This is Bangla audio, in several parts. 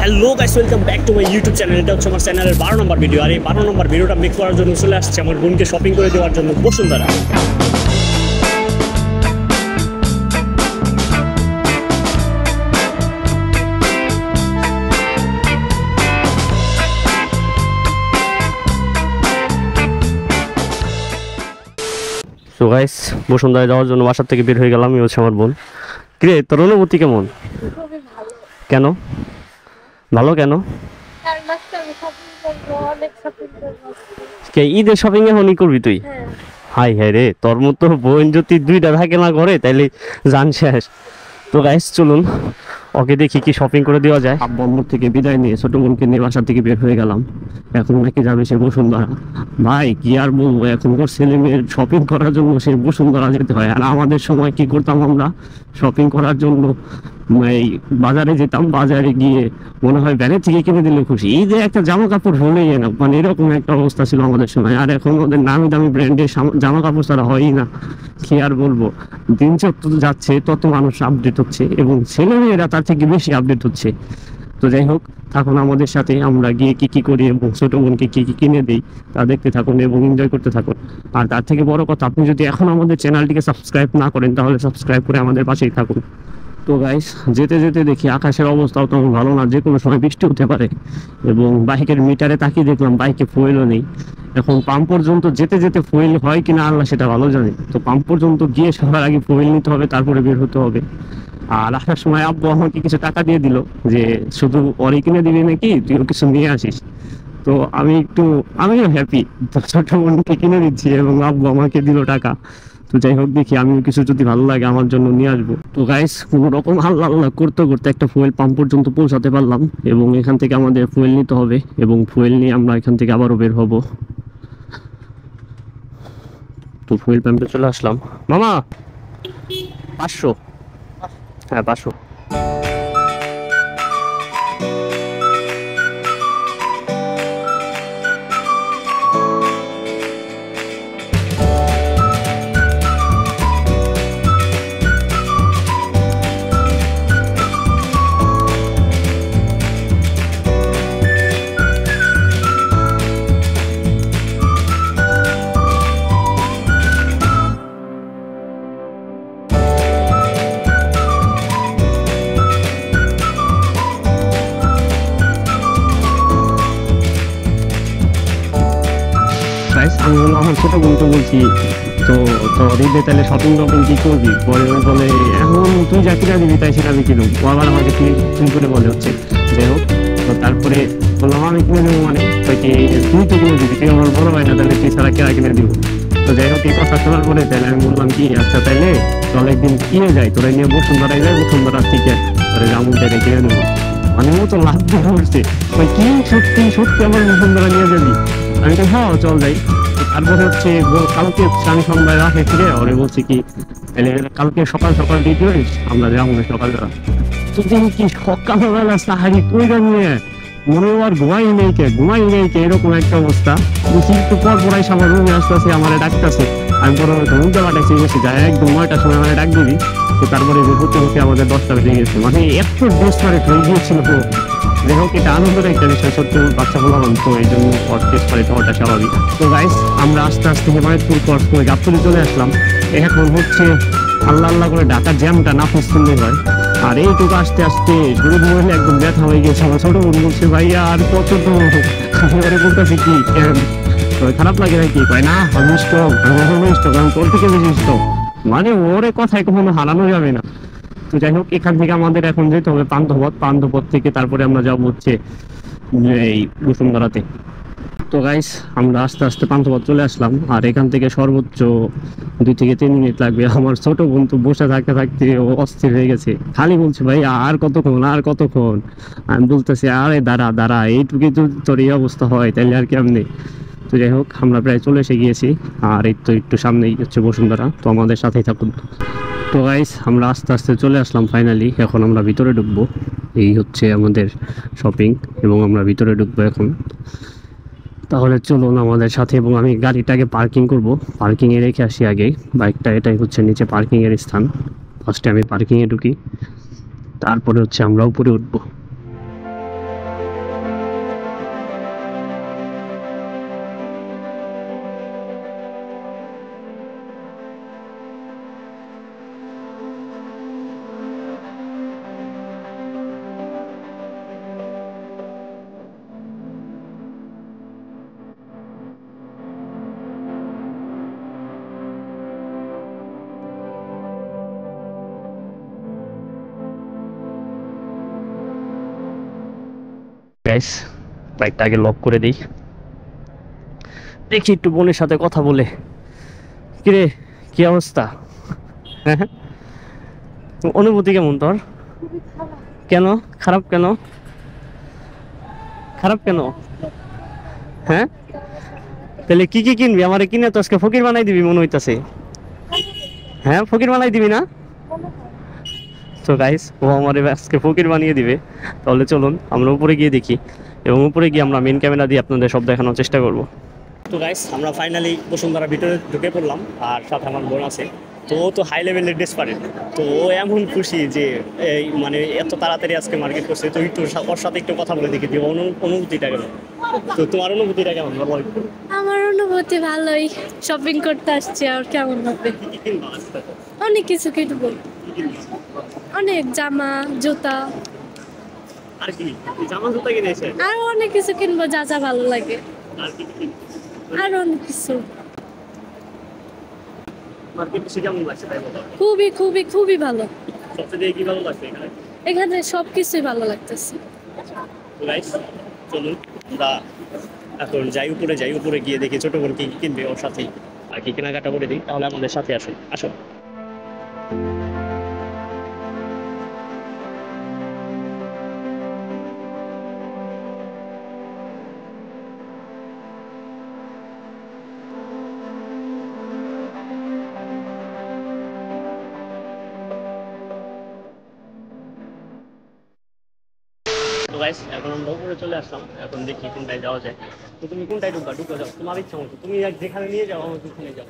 Hello guys, welcome back to my YouTube channel. এটা হচ্ছে আমার চ্যানেলের 12 নম্বর ভিডিও। আর এই 12 নম্বর ভিডিওটা মেক করার জন্য চলে আসছে আমার বোনকে শপিং করে দেওয়ার জন্য বসুন্ধরা। সো গাইস, বসুন্ধরায় যাওয়ার জন্য বাসার থেকে বের হয়ে গেলাম। এই হচ্ছে আমার বোন। কিরে, তোর অনুভূতি কেমন? খুবই ভালো। কেন ভালো কেন? চার মাসে আমি শপিং করবো, অনেক শপিং করবো। কে ঈদের শপিং এখনই করবি তুই? হ্যাঁ। হাই হাই রে, তোর মতো বোন যদি দুইটা থাকে না ঘরে তাইলে জান শেষ। তো গাইস চলুন ওকে দেখি কি শপিং করে দেওয়া যায়। আব্বু থেকে বিদায় নিয়ে ছোট বোনকে নিয়ে বাসা থেকে বের হয়ে গেলাম। এখন নাকি যাবে সে বসুন্ধরা। ভাই কি আর বলবো, এখনকার ছেলে মেয়ের শপিং করার জন্য সে বসুন্ধরা যেতে হয়। আর আমাদের সময় কি করতাম আমরা, শপিং করার জন্য এই বাজারে যেতাম, বাজারে গিয়ে মনে হয় ব্যানের থেকে কিনে দিলে খুশি। এই যে একটা জামা কাপড় হলেই না, মানে এরকম একটা অবস্থা ছিল আমাদের সময়। আর এখন ওদের নামি দামি ব্র্যান্ডের জামা কাপড় ছাড়া হয়ই না। কি আর বলবো, দিন যত যাচ্ছে তত মানুষ আপডেট হচ্ছে এবং ছেলেমেয়েরা তার থেকে বেশি আপডেট হচ্ছে। তো যাই হোক, থাকুন আমাদের সাথে, আমরা গিয়ে কি কি করি এবং ছোট বোনকে কি কি কিনে দিই তা দেখতে থাকুন এবং এনজয় করতে থাকুন। আর তার থেকে বড় কথা, আপনি যদি এখন আমাদের চ্যানেলটিকে সাবস্ক্রাইব না করেন তাহলে সাবস্ক্রাইব করে আমাদের পাশেই থাকুন। তো গাইস, যেতে যেতে দেখি আকাশের অবস্থাও তেমন ভালো না, যে কোনো সময় বৃষ্টি হতে পারে। এবং বাইকের মিটারে তাকিয়ে দেখলাম বাইকে ফুয়েলও নেই। এখন পাম্প পর্যন্ত যেতে যেতে ফুয়েল হয় কিনা আল্লাহ সেটা ভালো জানে। তো পাম্প পর্যন্ত গিয়ে সবার আগে ফুয়েল নিতে হবে, তারপরে বের হতে হবে। আর আসার সময় আব্বু আমাকে কিছু টাকা দিয়ে দিল যে শুধু ওরই কিনে দিবি নাকি, তুইও কিছু নিয়ে আসিস। তো আমিও হ্যাপি, ছোট বোনকে কিনে দিচ্ছি এবং আব্বু আমাকে দিল টাকা। তো যাই হোক, দেখি আমিও কিছু যদি ভালো লাগে আমার জন্য নিয়ে আসবো। তো গাইস, কোনো রকম আল্লাহ আল্লাহ করতে করতে একটা ফুয়েল পাম্প পর্যন্ত পৌঁছাতে পারলাম এবং এখান থেকে আমাদের ফুয়েল নিতে হবে এবং ফুয়েল নিয়ে আমরা এখান থেকে আবারও বের হব। তো ফুয়েল পাম্পে চলে আসলাম। মামা 500। হ্যাঁ 500। আমি আমার ছোট বোনকে বলছি, তো তোর ঈদে তাহলে শপিং টপিং কি করবি? পরে বলে এখন তুই যা কিনা দিবি তাই সেটা আমি কিনব। ও আবার আমাকে তুই করে বলে হচ্ছে। যাই হোক, তো তারপরে বললাম আমি কিনে দেবো, মানে তুই তো কিনে দিবি, তুই আমার বড় ভাই না, তাহলে তুই ছাড়া কেনা কিনে দিব। তো যাই হোক, এই কথা শোনার পরে তাহলে আমি বললাম কি, আচ্ছা তাইলে চল একদিন কিনে যাই, তোরা নিয়ে বসুন্ধরায় যাই, বসুন্ধরা থেকে তোরা জামুন চাইলে কিনে দেবো। মানে ও তো লাভ দিয়ে বলছে, কি সত্যি সত্যি আমার বসুন্ধরা নিয়ে যাবি? আমি তো হ্যাঁ চল যাই। তারপরে হচ্ছে কালকে আমি সন্ধ্যায় রাখে ফিরে ওরে বলছি কি, তাহলে কালকে সকাল সকাল দিয়ে দিস, আমরা যাবো না সকালবেলা। তো দেখি কি সকালবেলা সাহারি কই নিয়ে মনে আর ঘুমাই নেই কে এরকম একটা অবস্থা। বুঝি একটু পর পরাই আমার রুমে আসতেছে, আমার ডাকতেছে। আমি পরে ঘুমতে পাঠাইছি, গেছি যাই একদম 9টার সময় আমার ডাক দিবি। তো তারপরে হতে হতে আমাদের 10টা বেজে গেছে, মানে এত ডেসপারেট হয়ে গিয়েছিল। যাই হোক, এটা আনন্দের একটা বিষয়, সত্যি বাচ্চা বললাম তো এই জন্য ডেসপারেট হওয়াটা স্বাভাবিক। তো গাইস, আমরা আস্তে আস্তে হিমায়তপুর ক্রস করে গাবতলী চলে আসলাম। এখন হচ্ছে আল্লাহ আল্লাহ করে ঢাকার জ্যামটা না ফুসলে হয়। আর এইটুকু আসতে আসতে শরীর মহিলা একদম ব্যথা হয়ে গেছে। আমার ছোট বোন বলছে ভাইয়া আর কত তো, আমি বলতেছি কি খারাপ লাগে নাকি? কয় না আমি স্ট্রং, আমি স্ট্রং, আমি তোর থেকে বেশি স্ট্রং। মানে ওরে কথায় কখনো হারানো যাবে না। তো যাই হোক, এখান থেকে আমাদের এখন যেতে হবে পান্থপথ থেকে তারপরে আমরা যাবো হচ্ছে এই বসুন্ধরাতে। তো গাইস, আমরা আস্তে আস্তে পান্থপথ চলে আসলাম। আর এখান থেকে সর্বোচ্চ 2 থেকে 3 মিনিট লাগবে। আমার ছোট বোন তো বসে থাকতে থাকতে অস্থির হয়ে গেছে, খালি বলছে ভাই আর কতক্ষণ। আমি বলতেছি আরে দাঁড়া এইটুকু তো তোর এই অবস্থা হয় তাইলে আর কেমনি। তো যাই হোক, আমরা প্রায় চলে এসে গিয়েছি। আর এই তো একটু সামনেই হচ্ছে বসুন্ধরা, তো আমাদের সাথেই থাকুন। তো গাইস, আমরা আস্তে আস্তে চলে আসলাম ফাইনালি। এখন আমরা ভিতরে ঢুকবো, এই হচ্ছে আমাদের শপিং এবং আমরা ভিতরে ঢুকবো এখন। তাহলে চলুন আমাদের সাথে, এবং আমি গাড়িটাকে পার্কিং করব, পার্কিংয়ে রেখে আসি আগে বাইকটা। এটাই হচ্ছে নিচে পার্কিংয়ের স্থান। ফার্স্টে আমি পার্কিংয়ে ঢুকি, তারপরে হচ্ছে আমরা উপরে উঠবো। গাইস বাইকটা আগে লক করে দিই, দেখি একটু বোনের সাথে কথা বলে। কিরে কি অবস্থা? হ্যাঁ, অনুভূতি কেমন তোর? খুবই খারাপ। কেন খারাপ? কেন খারাপ কেন? হ্যাঁ, তাহলে কি কি কিনবি? আমারে কিনে তো আজকে ফকির বানাই দিবি মনে হইতাছে। হ্যাঁ, ফকির বানাই দিবি না? তো গাইস ও আমারে আজকে ফকির বানিয়ে দিবে। তাহলে চলুন আমরা উপরে গিয়ে দেখি, এবং উপরে গিয়ে আমরা মেন ক্যামেরা দিয়ে আপনাদের সব দেখানোর চেষ্টা করব। তো গাইস আমরা ফাইনালি বসুন্ধরা ভিতরে ঢুকে পড়লাম, আর সাথে আমার বোন আছে। তো ও তো হাই লেভেলের ডেসপারেট, তো ও এমন খুশি যে এই মানে এত তাড়াতাড়ি আজকে মার্কেট করছে। তো একটু ওর সাথে একটু কথা বলে দেখি যে অনুভূতিটা কেমন। তো তোমার অনুভূতিটা কেমন বলো একটু। আমার অনুভূতি ভালোই, শপিং করতে আসছি, আর কেমন হবে? কি কি কিনবা আজকে? অনেক কিছু কিনবো, কি কিনবা? অনেক জামা জুতা, আর কি জামা জুতা কিনেছে? আরো অনেক কিছু কিনবো যা যা ভালো লাগে, আর কি কি কিনবা? আরো অনেক কিছু। মার্কেট বেশি কেমন লাগছে তাই বলো? খুবই খুবই খুবই ভালো, সবচেয়ে কি ভালো লাগছে এখানে? এখানে সবকিছুই ভালো লাগতেছে। গাইস চলুন আমরা এখন যাই উপরে, যাই উপরে গিয়ে দেখি ছোট বোন কি কি কিনবে, ওর সাথেই আর কি কেনাকাটা করে দিই। তাহলে আমাদের সাথে আসুন, আসুন। তো গাইস এখন আমরা উপরে চলে আসলাম, এখন দেখি কোনটায় যাওয়া যায়। তো তুমি কোনটায় ঢুকবা? ঢুকে যাও, তোমার ইচ্ছা মতো তুমি যেখানে নিয়ে যাও, আমার ওখানে যাও,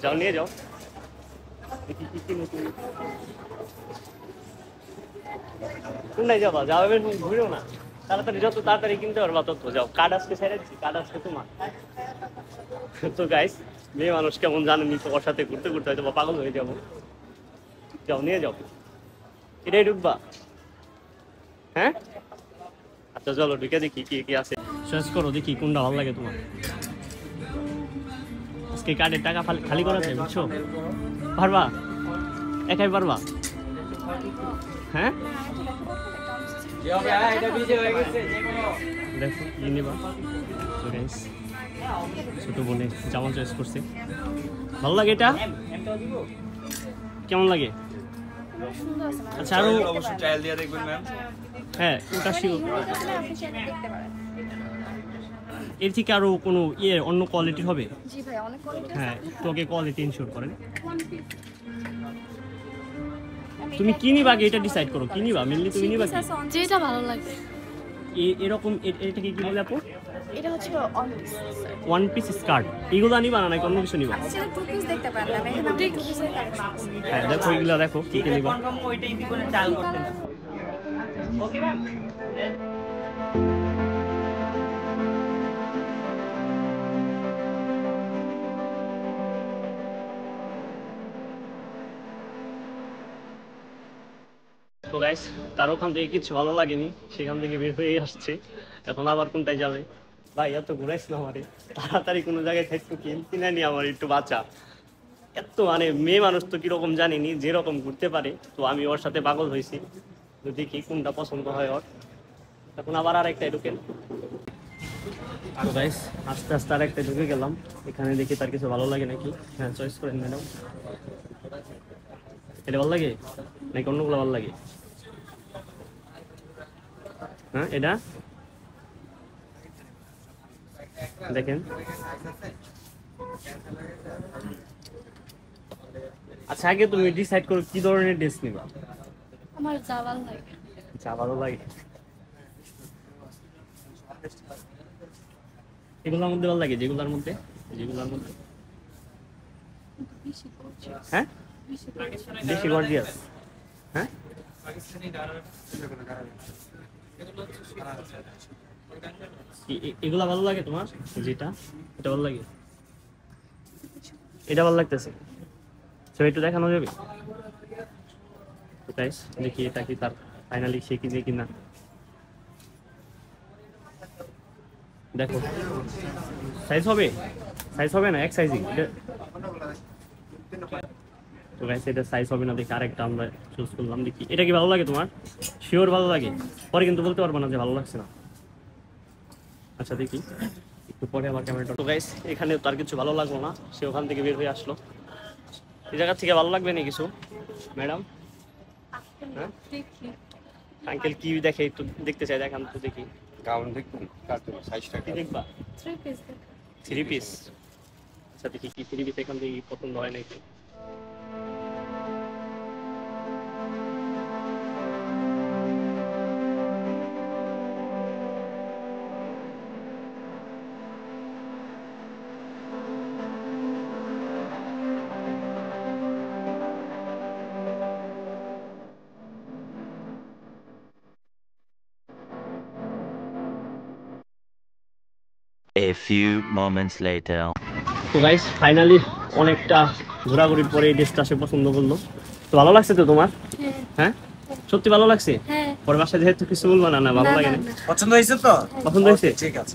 যাও নিয়ে যাও। দেখি কি কিনো তুমি। কোনটায় যাবা? যাও এবার ঘুরেও না, তাড়াতাড়ি যত তাড়াতাড়ি কিনতে পারবা তত যাও। কার্ড আজকে ছেড়ে দিচ্ছি, কার্ড আজকে তোমার। তো গাইস মেয়ে মানুষ কেমন জানেনি, তো ওর সাথে ঘুরতে ঘুরতে হয়তো বা পাগল হয়ে যাবো। যাও নিয়ে যাও, এটাই ঢুকবা? হ্যাঁ আচ্ছা চলো ঢুকে দেখি কি কি আছে, সার্চ করো দেখি কোনটা ভালো লাগে তোমার। আজকে কার্ডের টাকা খালি করা যায়, বুঝছো? পারবা? একাই পারবা? হ্যাঁ দেখো কি নিবা। তো গাইস ছোট বোনে জামা চয়েস করছে, ভালো লাগে এটা? কেমন লাগে? আচ্ছা আরো অবশ্যই ট্রায়াল দিয়ে দেখবেন ম্যাম। হ্যাঁ ওটা শিওর। এর থেকে আরো কোনো অন্য কোয়ালিটি হবে? জি ভাই, অনেক কোয়ালিটি। হ্যাঁ তোকে কোয়ালিটি ইনশিওর করেন। তুমি কি নিবা আগে এটা ডিসাইড করো, কি নিবা মেইনলি তুমি নিবা কি? যেটা ভালো লাগে। এরকম এটাকে কি বলে আপু? এটা হচ্ছে ওয়ান পিস স্কার্ট, এগুলো নিবা না নাকি অন্য কিছু নিবা? সেটা টু পিস দেখতে পারেন না, এখানে আমরা টু পিসের কালেকশন। হ্যাঁ দেখো এগুলো দেখো কি কি নিবা। তো গাইস তার ওখান থেকে কিছু ভালো লাগেনি, সেখান থেকে বের হয়ে আসছে। এখন আবার কোনটায় যাবে? ভাই এত ঘুরাইস না আমারে, তাড়াতাড়ি কোনো জায়গায় থাকতো কিনে নি আমার একটু বাঁচা। এত মানে মেয়ে মানুষ তো কিরকম জানিনি, যেরকম ঘুরতে পারে। তো আমি ওর সাথে পাগল হয়েছি, তো দেখি কোনটা পছন্দ হয় ওর। এখন আবার আরেকটাই ঢুকেন। তো গাইস আস্তে আস্তে আরেকটা ঢুকে গেলাম, এখানে দেখি তার কিছু ভালো লাগে নাকি। হ্যাঁ চয়েস করেন ম্যাডাম, এটা ভালো লাগে নাকি অন্যগুলো ভালো লাগে? হ্যাঁ এটা দেখেন। আচ্ছা আগে তুমি ডিসাইড করো কি ধরনের ড্রেস নিবা। আমার যা ভালো লাগে। যা ভালো লাগে এগুলোর মধ্যে ভালো লাগে, যেগুলোর মধ্যে হ্যাঁ বেশি গর্জিয়াস। হ্যাঁ এগুলা ভালো লাগে তোমার? যেটা এটা ভালো লাগে, এটা ভালো লাগতেছে, সো একটু দেখানো যাবে? দেখি এটা কি তার ফাইনালি সে কিনে কিনা। দেখো সাইজ হবে না এক সাইজই এটা। তো গাইস এটা সাইজ হবে না দেখি আরেকটা আমরা চুজ করলাম, দেখি এটা কি ভালো লাগে তোমার? শিওর ভালো লাগে? পরে কিন্তু বলতে পারবো না যে ভালো লাগছে না। আচ্ছা দেখি একটু পরে আমার ক্যামেরাটা। তো গাইস এখানে তার কিছু ভালো লাগলো না, সে ওখান থেকে বের হয়ে আসলো। এই জায়গা থেকে ভালো লাগবে না কিছু ম্যাডাম? হ্যাঁ দেখি আঙ্কেল কি দেখে একটু দেখতে চাই, দেখান তো দেখি। গাউন দেখুন কার্টুন সাইজটা কি দেখবা? 3 পিস থ্রি পিস। আচ্ছা দেখি কি থ্রি পিস এখান থেকে পছন্দ হয় নাকি। A few moments later. তো গাইস ফাইনালি অনেকটা ঘোরাঘুরির পরে এই ড্রেসটা সে পছন্দ করলো। তো ভালো লাগছে তো তোমার? হ্যাঁ সত্যি ভালো লাগছে? হ্যাঁ পরে বাসায় যেহেতু কিছু বলবো না, না ভালো লাগে না? পছন্দ হয়েছে তো? পছন্দ হয়েছে? ঠিক আছে।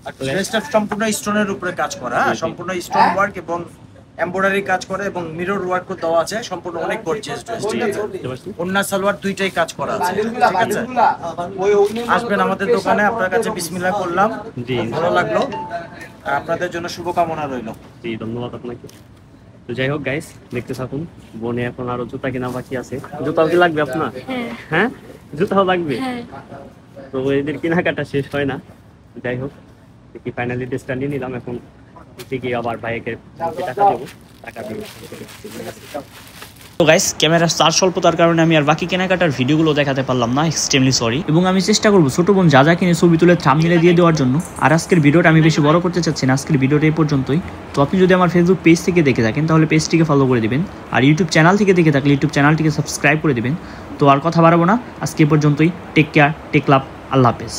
আর ড্রেসটা সম্পূর্ণ স্টোনের উপরে কাজ করা, সম্পূর্ণ স্টোন ওয়ার্ক এবং এমব্রয়ডারি কাজ করে এবং মিরর ওয়ার্কও দেওয়া আছে, সম্পূর্ণ অনেক গর্জিয়াস ড্রেস। ঠিক আছে, ওন্না সালোয়ার দুইটাই কাজ করা আছে। ঠিক আছে, আসবেন আমাদের দোকানে, আপনার কাছে বিসমিল্লাহ করলাম, জি ভালো লাগলো, আর আপনাদের জন্য শুভকামনা রইলো। জি ধন্যবাদ আপনাকে। তো যাই হোক গাইস দেখতে থাকুন, বোনে এখন আরো জুতা কেনা বাকি আছে। জুতাও কি লাগবে আপনার? হ্যাঁ জুতাও লাগবে। তো এদের কেনাকাটা শেষ হয় না। যাই হোক দেখি ফাইনালি ড্রেসটা নিয়ে নিলাম, এখন ঠিকই আবার বাইকের টাকা দেবো, টাকা দিয়ে। তো গাইস ক্যামেরার চার্জ স্বল্পতার কারণে আমি আর বাকি কেনাকাটার ভিডিওগুলো দেখাতে পারলাম না, এক্সট্রিমলি সরি। এবং আমি চেষ্টা করবো ছোট বোন যা যা কিনে ছবি তুলে থাম্বনেইলে দিয়ে দেওয়ার জন্য। আর আজকের ভিডিওটা আমি বেশি বড় করতে চাচ্ছি না, আজকের ভিডিওটা এই পর্যন্তই। তো আপনি যদি আমার ফেসবুক পেজ থেকে দেখে থাকেন তাহলে পেজটিকে ফলো করে দিবেন, আর ইউটিউব চ্যানেল থেকে দেখে থাকলে ইউটিউব চ্যানেলটিকে সাবস্ক্রাইব করে দিবেন। তো আর কথা বাড়াবো না, আজকে এই পর্যন্তই। টেক কেয়ার, টেক লাভ, আল্লাহ হাফেজ।